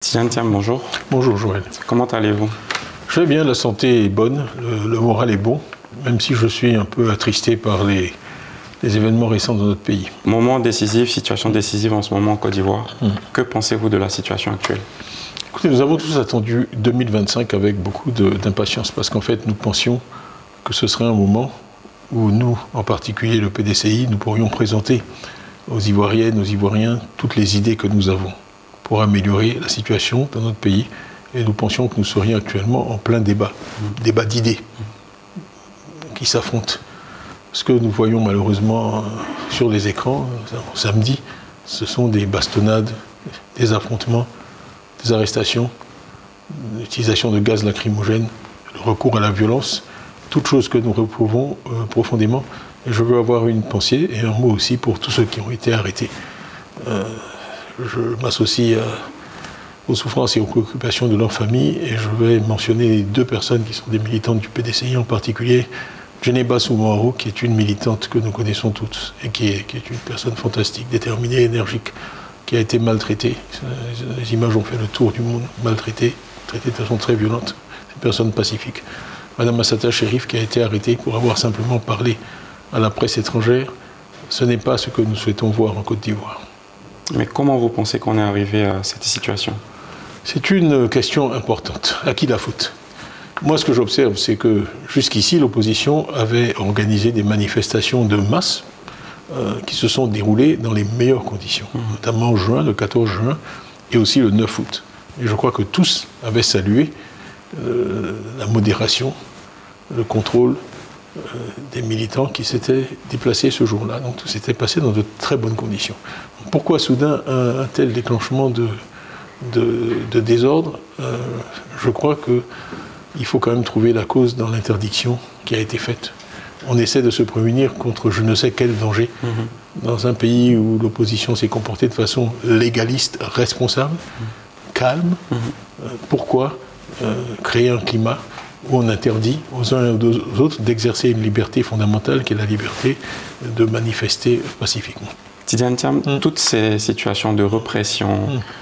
Tidiane Thiam, bonjour. Bonjour Joël. Comment allez-vous? Je vais bien, la santé est bonne, le moral est bon, même si je suis un peu attristé par les événements récents dans notre pays. Moment décisif, situation décisive en ce moment en Côte d'Ivoire. Que pensez-vous de la situation actuelle? Écoutez, nous avons tous attendu 2025 avec beaucoup d'impatience, parce qu'en fait, nous pensions que ce serait un moment où nous, en particulier le PDCI, nous pourrions présenter aux Ivoiriennes, aux Ivoiriens, toutes les idées que nous avons pour améliorer la situation dans notre pays. Et nous pensions que nous serions actuellement en plein débat d'idées qui s'affrontent. Ce que nous voyons malheureusement sur les écrans samedi, ce sont des bastonnades, des affrontements, des arrestations, l'utilisation de gaz lacrymogène, le recours à la violence, toutes choses que nous réprouvons profondément. Et je veux avoir une pensée et un mot aussi pour tous ceux qui ont été arrêtés. Je m'associe aux souffrances et aux préoccupations de leurs familles et je vais mentionner deux personnes qui sont des militantes du PDCI, en particulier Djeneba Soumaoro, qui est une militante que nous connaissons toutes et qui est une personne fantastique, déterminée, énergique, qui a été maltraitée. Les images ont fait le tour du monde, maltraitée, traitée de façon très violente. C'est une personne pacifique. Madame Assata Chérif, qui a été arrêtée pour avoir simplement parlé à la presse étrangère, ce n'est pas ce que nous souhaitons voir en Côte d'Ivoire. Mais comment vous pensez qu'on est arrivé à cette situation? C'est une question importante. À qui la faute? Moi, ce que j'observe, c'est que jusqu'ici, l'opposition avait organisé des manifestations de masse qui se sont déroulées dans les meilleures conditions, notamment en juin, le 14 juin, et aussi le 9 août. Et je crois que tous avaient salué la modération, le contrôle des militants qui s'étaient déplacés ce jour-là. Donc tout s'était passé dans de très bonnes conditions. Pourquoi soudain un tel déclenchement de désordre? Je crois qu'il faut quand même trouver la cause dans l'interdiction qui a été faite. On essaie de se prémunir contre je ne sais quel danger dans un pays où l'opposition s'est comportée de façon légaliste, responsable, calme. Pourquoi créer un climat où on interdit aux uns et aux autres d'exercer une liberté fondamentale qui est la liberté de manifester pacifiquement? Tidiane Thiam, toutes ces situations de répression,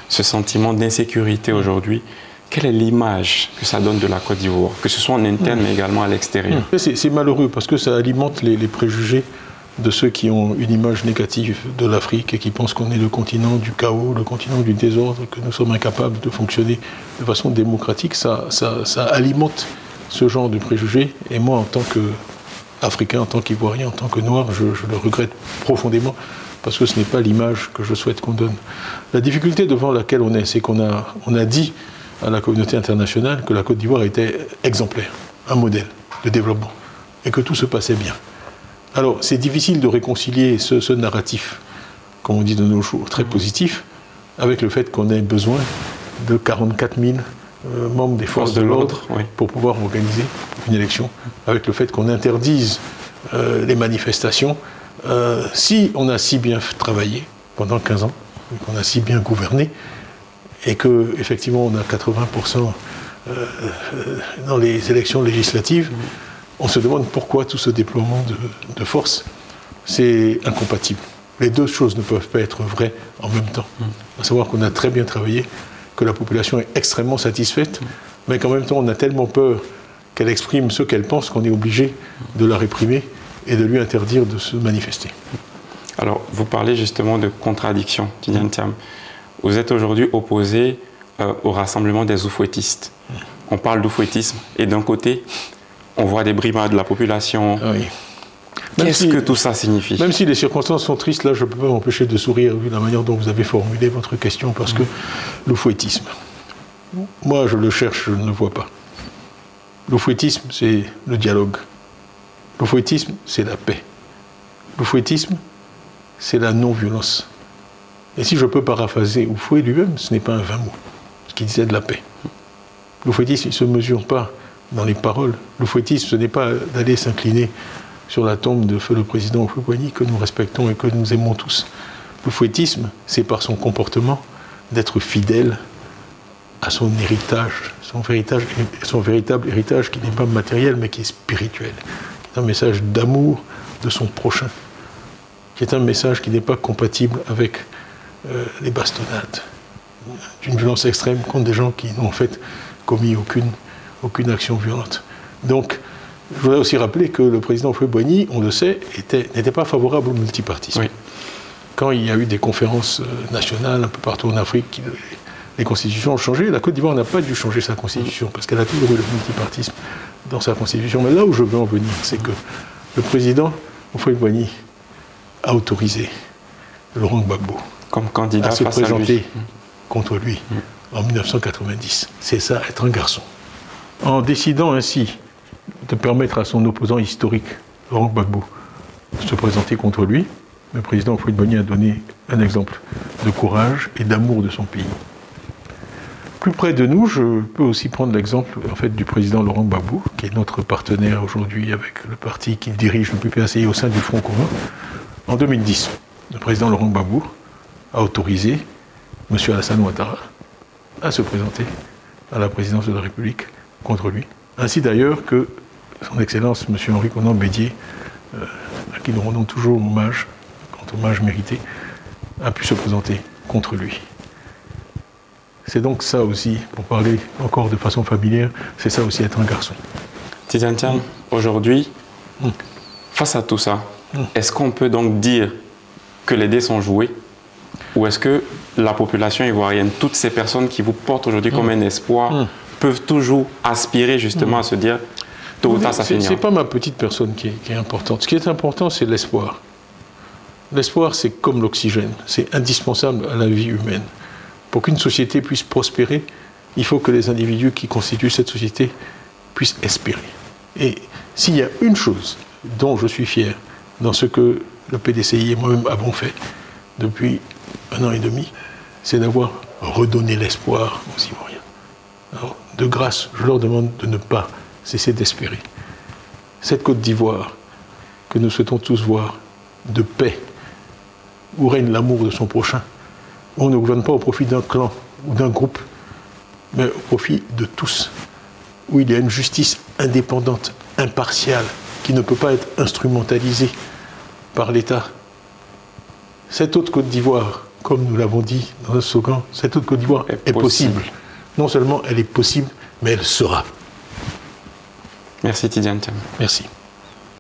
ce sentiment d'insécurité aujourd'hui, quelle est l'image que ça donne de la Côte d'Ivoire, que ce soit en interne mais également à l'extérieur? C'est malheureux parce que ça alimente les préjugés de ceux qui ont une image négative de l'Afrique et qui pensent qu'on est le continent du chaos, le continent du désordre, que nous sommes incapables de fonctionner de façon démocratique. Ça alimente ce genre de préjugés. Et moi, en tant qu'Africain, en tant qu'Ivoirien, en tant que Noir, je le regrette profondément parce que ce n'est pas l'image que je souhaite qu'on donne. La difficulté devant laquelle on est, c'est qu'on a dit à la communauté internationale que la Côte d'Ivoire était exemplaire, un modèle de développement, et que tout se passait bien. Alors, c'est difficile de réconcilier ce narratif, comme on dit de nos jours, très positif, avec le fait qu'on ait besoin de 44 000 membres des forces de l'ordre pour pouvoir organiser une élection, avec le fait qu'on interdise les manifestations. Si on a si bien travaillé pendant 15 ans, qu'on a si bien gouverné, et qu'effectivement on a 80% dans les élections législatives, on se demande pourquoi tout ce déploiement de force. C'est incompatible. Les deux choses ne peuvent pas être vraies en même temps. À savoir qu'on a très bien travaillé, que la population est extrêmement satisfaite, mais qu'en même temps on a tellement peur qu'elle exprime ce qu'elle pense qu'on est obligé de la réprimer et de lui interdire de se manifester. Alors, vous parlez justement de contradiction, Tidiane Thiam. Vous êtes aujourd'hui opposé au rassemblement des oufouettistes. On parle d'oufouettisme et d'un côté, on voit des brimades de la population. Oui. Qu'est-ce que tout ça signifie? Même si les circonstances sont tristes, là, je ne peux pas m'empêcher de sourire vu la manière dont vous avez formulé votre question, parce que l'oufouettisme, moi, je le cherche, je ne le vois pas. L'oufouettisme, c'est le dialogue. L'oufouettisme, c'est la paix. L'oufouettisme, c'est la non-violence. Et si je peux paraphraser Oufouet lui-même, ce n'est pas un vain mot, ce qui disait de la paix. L'oufouettisme, il ne se mesure pas dans les paroles. L'oufouettisme, ce n'est pas d'aller s'incliner sur la tombe de feu le président Houphouët-Boigny, que nous respectons et que nous aimons tous. L'oufouettisme, c'est par son comportement d'être fidèle à son héritage, son véritable héritage qui n'est pas matériel mais qui est spirituel. C'est un message d'amour de son prochain, qui est un message qui n'est pas compatible avec les bastonnades, d'une violence extrême contre des gens qui n'ont en fait commis aucune action violente. Donc, je voudrais aussi rappeler que le président Houphouët-Boigny, on le sait, n'était pas favorable au multipartisme. Oui. Quand il y a eu des conférences nationales un peu partout en Afrique, les constitutions ont changé. La Côte d'Ivoire n'a pas dû changer sa constitution parce qu'elle a toujours eu le multipartisme dans sa constitution. Mais là où je veux en venir, c'est que le président Houphouët-Boigny a autorisé Laurent Gbagbo comme candidat à se face à présenter lui. contre lui en 1990. C'est ça, être un garçon. En décidant ainsi de permettre à son opposant historique, Laurent Gbagbo, de se présenter contre lui, le président Houphouët-Boigny a donné un exemple de courage et d'amour de son pays. Plus près de nous, je peux aussi prendre l'exemple en fait, du président Laurent Gbagbo, qui est notre partenaire aujourd'hui avec le parti qu'il dirige, le PPACI, au sein du Front commun. En 2010, le président Laurent Gbagbo a autorisé M. Alassane Ouattara à se présenter à la présidence de la République contre lui. Ainsi d'ailleurs que son Excellence M. Henri Konan Bédié, à qui nous rendons toujours hommage, quand hommage mérité, a pu se présenter contre lui. C'est donc ça aussi, pour parler encore de façon familière, c'est ça aussi être un garçon. Tidiane Thiam, aujourd'hui, face à tout ça, est-ce qu'on peut donc dire que les dés sont joués? Ou est-ce que la population ivoirienne, toutes ces personnes qui vous portent aujourd'hui comme un espoir, peuvent toujours aspirer justement à se dire tôt ou tard ça finira? Ce n'est pas ma petite personne qui est importante. Ce qui est important, c'est l'espoir. L'espoir, c'est comme l'oxygène. C'est indispensable à la vie humaine. Pour qu'une société puisse prospérer, il faut que les individus qui constituent cette société puissent espérer. Et s'il y a une chose dont je suis fier dans ce que le PDCI et moi-même avons fait depuis 1 an et demi, c'est d'avoir redonné l'espoir aux Ivoiriens. Alors, de grâce, je leur demande de ne pas cesser d'espérer. Cette Côte d'Ivoire que nous souhaitons tous voir, de paix, où règne l'amour de son prochain, où on ne gouverne pas au profit d'un clan ou d'un groupe, mais au profit de tous, où il y a une justice indépendante, impartiale, qui ne peut pas être instrumentalisée par l'État. Cette autre Côte d'Ivoire, comme nous l'avons dit dans un slogan, cette autre Côte d'Ivoire est possible. Non seulement elle est possible, mais elle sera. Merci Tidiane Thiam. Merci.